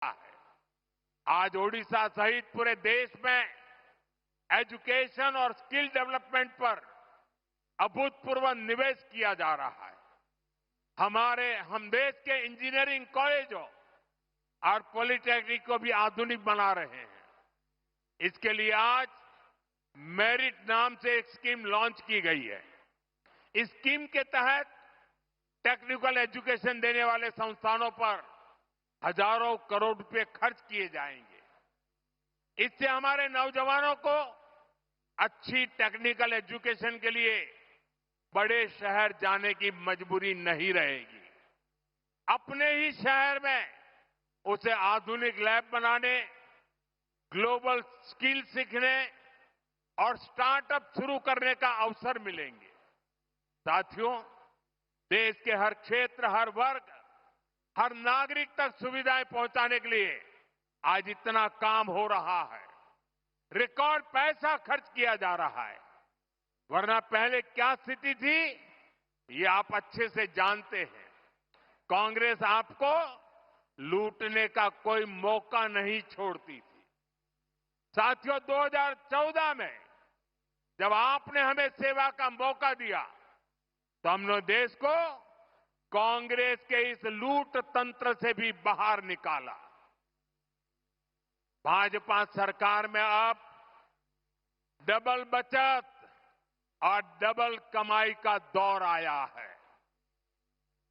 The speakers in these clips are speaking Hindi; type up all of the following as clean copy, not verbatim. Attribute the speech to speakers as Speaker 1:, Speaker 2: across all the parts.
Speaker 1: है। आज ओडिशा सहित पूरे देश में एजुकेशन और स्किल डेवलपमेंट पर अभूतपूर्व निवेश किया जा रहा है। हम देश के इंजीनियरिंग कॉलेजों और पॉलिटेक्निक को भी आधुनिक बना रहे हैं। इसके लिए आज मेरिट नाम से एक स्कीम लॉन्च की गई है। इस स्कीम के तहत टेक्निकल एजुकेशन देने वाले संस्थानों पर हजारों करोड़ रुपए खर्च किए जाएंगे। इससे हमारे नौजवानों को अच्छी टेक्निकल एजुकेशन के लिए बड़े शहर जाने की मजबूरी नहीं रहेगी। अपने ही शहर में उसे आधुनिक लैब बनाने, ग्लोबल स्किल सीखने और स्टार्टअप शुरू करने का अवसर मिलेंगे। साथियों, देश के हर क्षेत्र, हर वर्ग, हर नागरिक तक सुविधाएं पहुंचाने के लिए आज इतना काम हो रहा है। रिकॉर्ड पैसा खर्च किया जा रहा है। वरना पहले क्या स्थिति थी, ये आप अच्छे से जानते हैं। कांग्रेस आपको लूटने का कोई मौका नहीं छोड़ती थी। साथियों, 2014 में जब आपने हमें सेवा का मौका दिया तो हमने देश को कांग्रेस के इस लूट तंत्र से भी बाहर निकाला। भाजपा सरकार में अब डबल बचत और डबल कमाई का दौर आया है।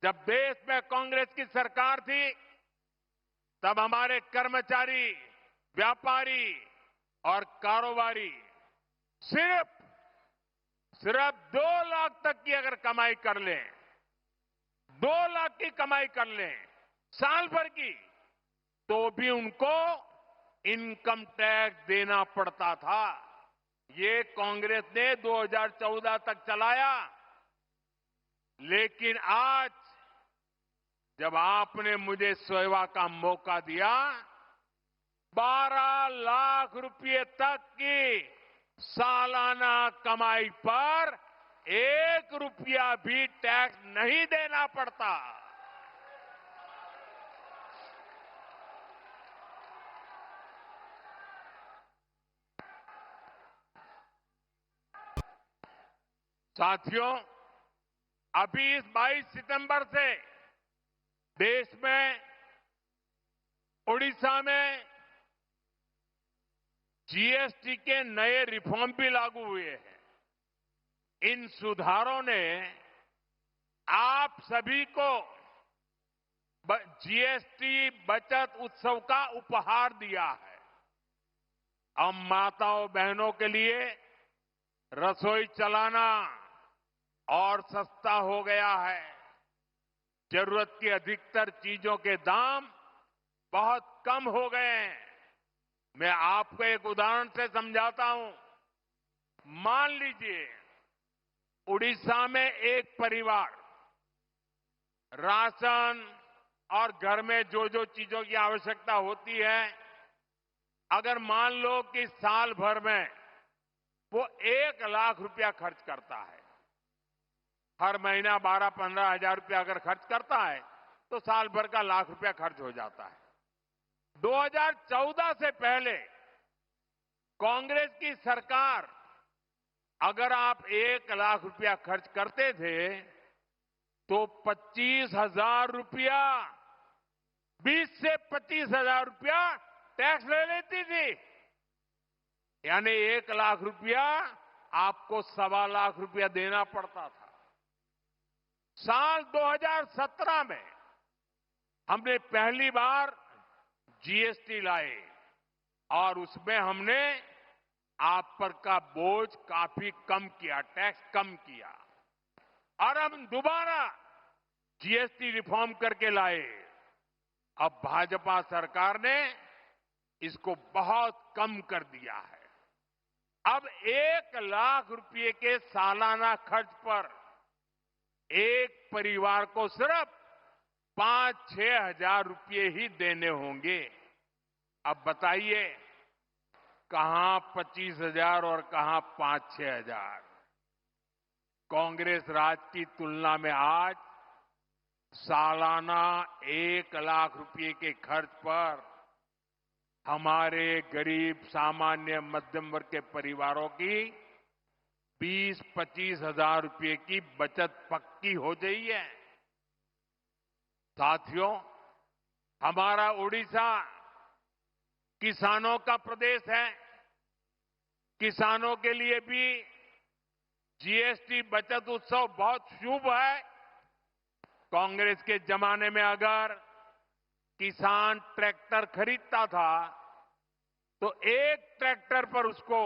Speaker 1: जब देश में कांग्रेस की सरकार थी, तब हमारे कर्मचारी, व्यापारी और कारोबारी सिर्फ 2 लाख तक की अगर कमाई कर लें, 2 लाख की कमाई कर लें साल भर की, तो भी उनको इनकम टैक्स देना पड़ता था। ये कांग्रेस ने 2014 तक चलाया। लेकिन आज जब आपने मुझे सेवा का मौका दिया, 12 लाख रुपए तक की सालाना कमाई पर 1 रुपया भी टैक्स नहीं देना पड़ता। साथियों, अभी इस 22 सितंबर से देश में, ओडिशा में जीएसटी के नए रिफॉर्म भी लागू हुए हैं। इन सुधारों ने आप सभी को जीएसटी बचत उत्सव का उपहार दिया है। अब माताओं बहनों के लिए रसोई चलाना और सस्ता हो गया है। जरूरत की अधिकतर चीजों के दाम बहुत कम हो गए हैं। मैं आपको एक उदाहरण से समझाता हूं। मान लीजिए, उड़ीसा में एक परिवार राशन और घर में जो जो चीजों की आवश्यकता होती है, अगर मान लो कि साल भर में वो 1 लाख रुपया खर्च करता है, हर महीना 12-15 हजार रुपया अगर खर्च करता है, तो साल भर का लाख रुपया खर्च हो जाता है। 2014 से पहले कांग्रेस की सरकार, अगर आप 1 लाख रुपया खर्च करते थे तो 25,000 रुपया, 20 से 25,000 रुपया टैक्स ले लेती थी। यानी 1 लाख रुपया आपको 1.25 लाख रुपया देना पड़ता था। साल 2017 में हमने पहली बार जीएसटी लाए और उसमें हमने आप पर का बोझ काफी कम किया, टैक्स कम किया। और हम दोबारा जीएसटी रिफॉर्म करके लाए। अब भाजपा सरकार ने इसको बहुत कम कर दिया है। अब 1 लाख रुपए के सालाना खर्च पर एक परिवार को सिर्फ 5-6 हजार रुपये ही देने होंगे। अब बताइए, कहां 25,000 और कहां 5-6 हजार। कांग्रेस राज की तुलना में आज सालाना 1 लाख रुपए के खर्च पर हमारे गरीब सामान्य मध्यम वर्ग के परिवारों की 20-25 हजार रुपए की बचत पक्की हो गई है। साथियों, हमारा ओडिशा किसानों का प्रदेश है। किसानों के लिए भी जीएसटी बचत उत्सव बहुत शुभ है। कांग्रेस के जमाने में अगर किसान ट्रैक्टर खरीदता था तो एक ट्रैक्टर पर उसको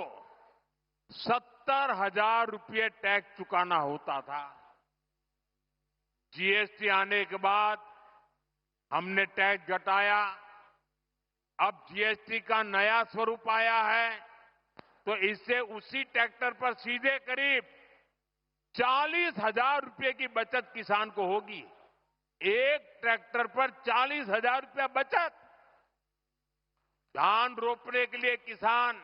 Speaker 1: 70,000 रुपये टैक्स चुकाना होता था। जीएसटी आने के बाद हमने टैक्स घटाया। अब जीएसटी का नया स्वरूप आया है तो इससे उसी ट्रैक्टर पर सीधे करीब 40,000 रुपये की बचत किसान को होगी। एक ट्रैक्टर पर 40,000 रुपया बचत। धान रोपने के लिए किसान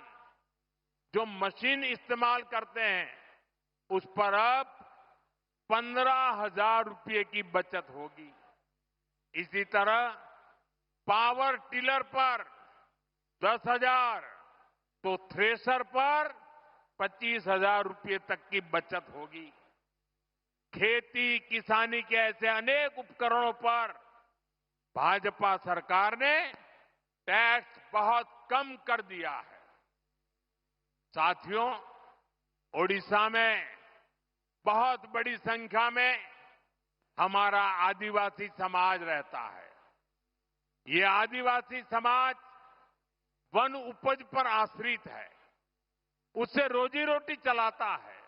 Speaker 1: जो मशीन इस्तेमाल करते हैं उस पर अब 15,000 रुपये की बचत होगी। इसी तरह पावर टिलर पर 10,000 तो थ्रेशर पर 25,000 रुपये तक की बचत होगी। खेती किसानी के ऐसे अनेक उपकरणों पर भाजपा सरकार ने टैक्स बहुत कम कर दिया है। साथियों, ओडिशा में बहुत बड़ी संख्या में हमारा आदिवासी समाज रहता है। ये आदिवासी समाज वन उपज पर आश्रित है, उससे रोजी रोटी चलाता है।